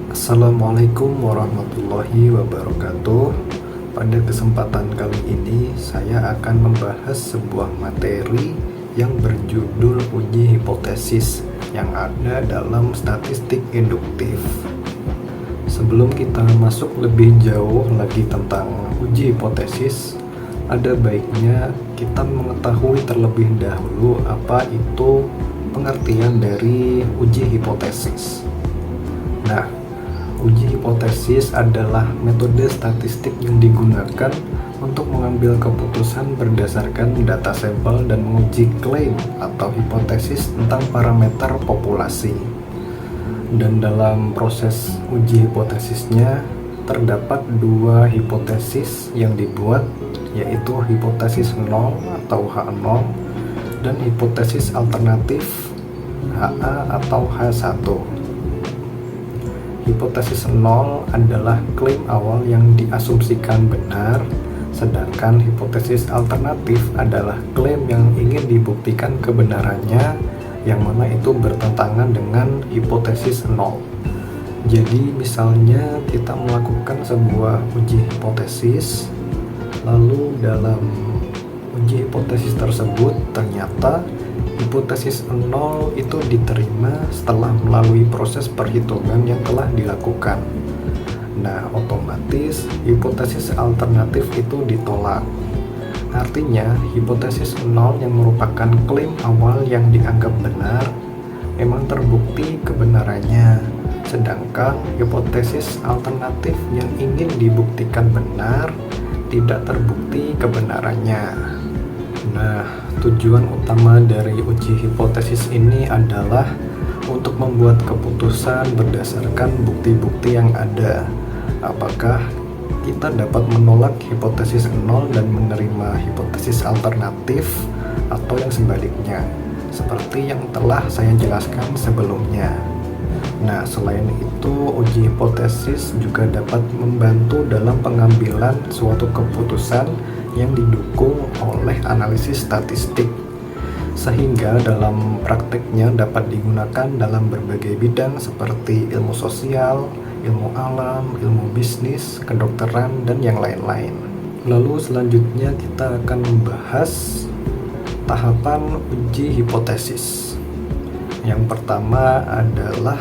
Assalamualaikum warahmatullahi wabarakatuh. Pada kesempatan kali ini saya akan membahas sebuah materi yang berjudul uji hipotesis yang ada dalam statistik induktif. Sebelum kita masuk lebih jauh lagi tentang uji hipotesis, ada baiknya kita mengetahui terlebih dahulu apa itu pengertian dari uji hipotesis. Nah, uji hipotesis adalah metode statistik yang digunakan untuk mengambil keputusan berdasarkan data sampel dan menguji klaim atau hipotesis tentang parameter populasi. Dan dalam proses uji hipotesisnya terdapat dua hipotesis yang dibuat, yaitu hipotesis 0 atau H0 dan hipotesis alternatif HA atau H1. Hipotesis 0 adalah klaim awal yang diasumsikan benar, sedangkan hipotesis alternatif adalah klaim yang ingin dibuktikan kebenarannya, yang mana itu bertentangan dengan hipotesis 0. Jadi misalnya kita melakukan sebuah uji hipotesis, lalu dalam uji hipotesis tersebut ternyata hipotesis 0 itu diterima setelah melalui proses perhitungan yang telah dilakukan. Nah, otomatis hipotesis alternatif itu ditolak. Artinya, hipotesis 0 yang merupakan klaim awal yang dianggap benar memang terbukti kebenarannya, sedangkan hipotesis alternatif yang ingin dibuktikan benar tidak terbukti kebenarannya. Nah, tujuan utama dari uji hipotesis ini adalah untuk membuat keputusan berdasarkan bukti-bukti yang ada. Apakah kita dapat menolak hipotesis 0 dan menerima hipotesis alternatif, atau yang sebaliknya, seperti yang telah saya jelaskan sebelumnya. Nah, selain itu, uji hipotesis juga dapat membantu dalam pengambilan suatu keputusan yang didukung oleh analisis statistik, sehingga dalam prakteknya dapat digunakan dalam berbagai bidang seperti ilmu sosial, ilmu alam, ilmu bisnis, kedokteran, dan yang lain-lain. Lalu selanjutnya kita akan membahas tahapan uji hipotesis. Yang pertama adalah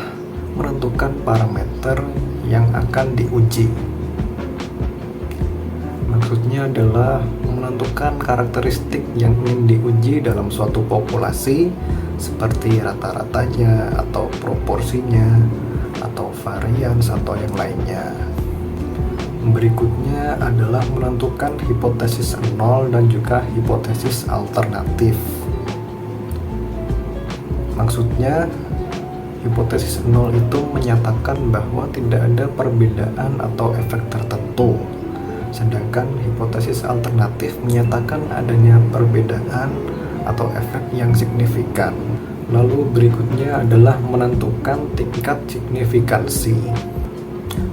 menentukan parameter yang akan diuji. Maksudnya adalah menentukan karakteristik yang ingin diuji dalam suatu populasi, seperti rata-ratanya atau proporsinya atau varians atau yang lainnya. Berikutnya adalah menentukan hipotesis 0 dan juga hipotesis alternatif. Maksudnya, hipotesis 0 itu menyatakan bahwa tidak ada perbedaan atau efek tertentu, sedangkan hipotesis alternatif menyatakan adanya perbedaan atau efek yang signifikan. Lalu berikutnya adalah menentukan tingkat signifikansi.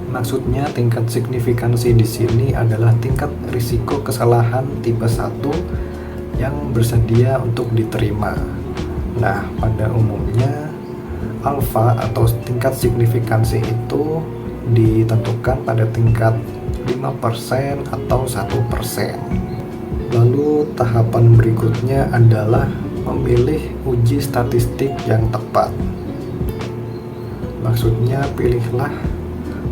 Maksudnya tingkat signifikansi di sini adalah tingkat risiko kesalahan tipe 1 yang bersedia untuk diterima. Nah, pada umumnya alfa atau tingkat signifikansi itu ditentukan pada tingkat 5% atau 1%. Lalu tahapan berikutnya adalah memilih uji statistik yang tepat. Maksudnya, pilihlah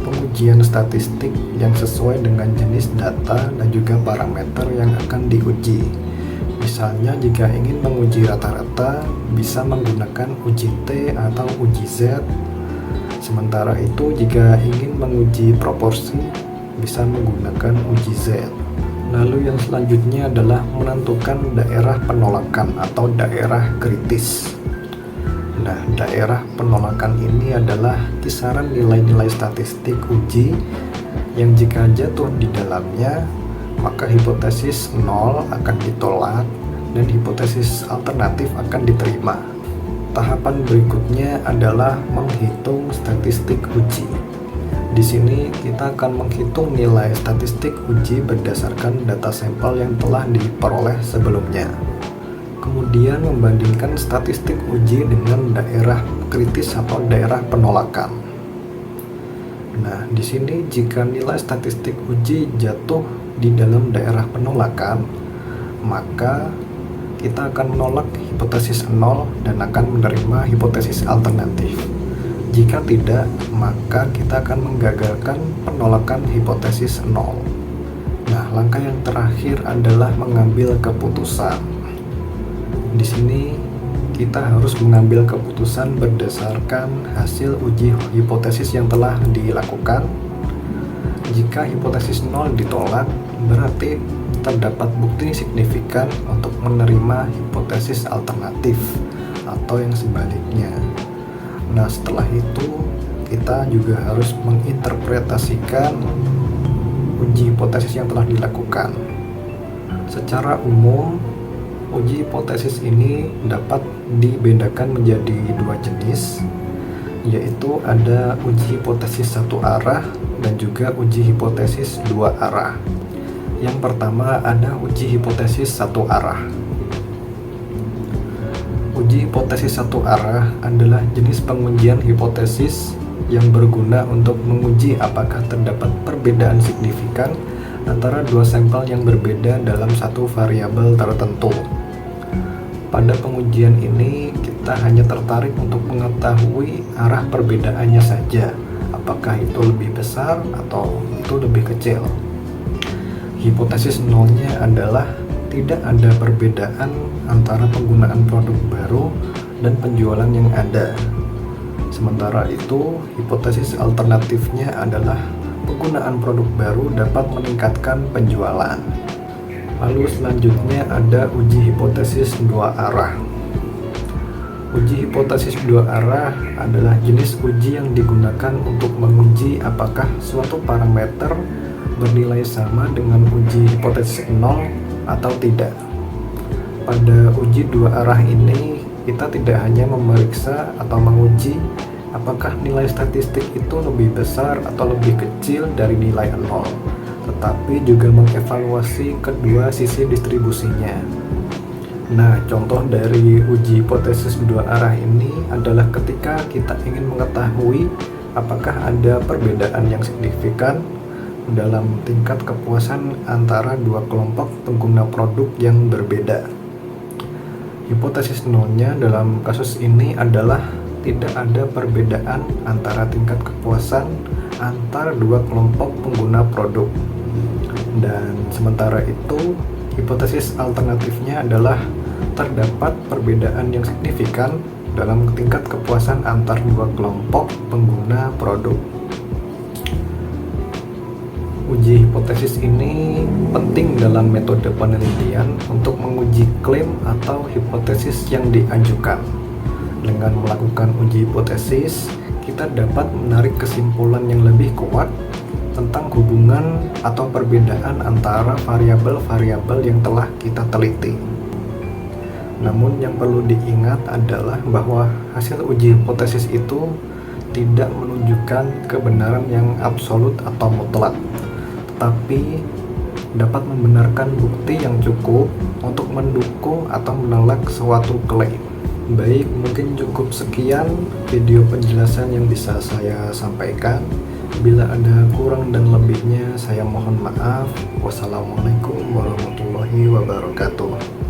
pengujian statistik yang sesuai dengan jenis data dan juga parameter yang akan diuji. Misalnya, jika ingin menguji rata-rata, bisa menggunakan uji T atau uji Z. Sementara itu, jika ingin menguji proporsi, bisa menggunakan uji Z. Lalu yang selanjutnya adalah menentukan daerah penolakan atau daerah kritis. Nah, daerah penolakan ini adalah kisaran nilai-nilai statistik uji yang jika jatuh di dalamnya, maka hipotesis 0 akan ditolak dan hipotesis alternatif akan diterima. Tahapan berikutnya adalah menghitung statistik uji. Di sini kita akan menghitung nilai statistik uji berdasarkan data sampel yang telah diperoleh sebelumnya. Kemudian membandingkan statistik uji dengan daerah kritis atau daerah penolakan. Nah, di sini jika nilai statistik uji jatuh di dalam daerah penolakan, maka kita akan menolak hipotesis 0 dan akan menerima hipotesis alternatif. Jika tidak, maka kita akan menggagalkan penolakan hipotesis 0. Nah, langkah yang terakhir adalah mengambil keputusan. Di sini kita harus mengambil keputusan berdasarkan hasil uji hipotesis yang telah dilakukan. Jika hipotesis 0 ditolak, berarti terdapat bukti signifikan untuk menerima hipotesis alternatif atau yang sebaliknya. Nah, setelah itu kita juga harus menginterpretasikan uji hipotesis yang telah dilakukan. Secara umum, uji hipotesis ini dapat dibedakan menjadi dua jenis, yaitu ada uji hipotesis satu arah dan juga uji hipotesis dua arah. Yang pertama ada uji hipotesis satu arah. Uji hipotesis satu arah adalah jenis pengujian hipotesis yang berguna untuk menguji apakah terdapat perbedaan signifikan antara dua sampel yang berbeda dalam satu variabel tertentu. Pada pengujian ini, kita hanya tertarik untuk mengetahui arah perbedaannya saja, apakah itu lebih besar atau itu lebih kecil. Hipotesis nolnya adalah tidak ada perbedaan antara penggunaan produk baru dan penjualan yang ada. Sementara itu, hipotesis alternatifnya adalah penggunaan produk baru dapat meningkatkan penjualan. Lalu selanjutnya ada uji hipotesis dua arah. Uji hipotesis dua arah adalah jenis uji yang digunakan untuk menguji apakah suatu parameter bernilai sama dengan uji hipotesis 0 atau tidak. Pada uji dua arah ini, kita tidak hanya memeriksa atau menguji apakah nilai statistik itu lebih besar atau lebih kecil dari nilai 0, tetapi juga mengevaluasi kedua sisi distribusinya. Nah, contoh dari uji hipotesis dua arah ini adalah ketika kita ingin mengetahui apakah ada perbedaan yang signifikan dalam tingkat kepuasan antara dua kelompok pengguna produk yang berbeda. Hipotesis nolnya dalam kasus ini adalah tidak ada perbedaan antara tingkat kepuasan antara dua kelompok pengguna produk. Dan sementara itu, hipotesis alternatifnya adalah terdapat perbedaan yang signifikan dalam tingkat kepuasan antar dua kelompok pengguna produk. Uji hipotesis ini penting dalam metode penelitian untuk menguji klaim atau hipotesis yang diajukan. Dengan melakukan uji hipotesis, kita dapat menarik kesimpulan yang lebih kuat tentang hubungan atau perbedaan antara variabel-variabel yang telah kita teliti. Namun yang perlu diingat adalah bahwa hasil uji hipotesis itu tidak menunjukkan kebenaran yang absolut atau mutlak, tetapi dapat membenarkan bukti yang cukup untuk mendukung atau menolak suatu klaim. Baik, mungkin cukup sekian video penjelasan yang bisa saya sampaikan. Bila ada kurang dan lebihnya, saya mohon maaf. Wassalamualaikum warahmatullahi wabarakatuh.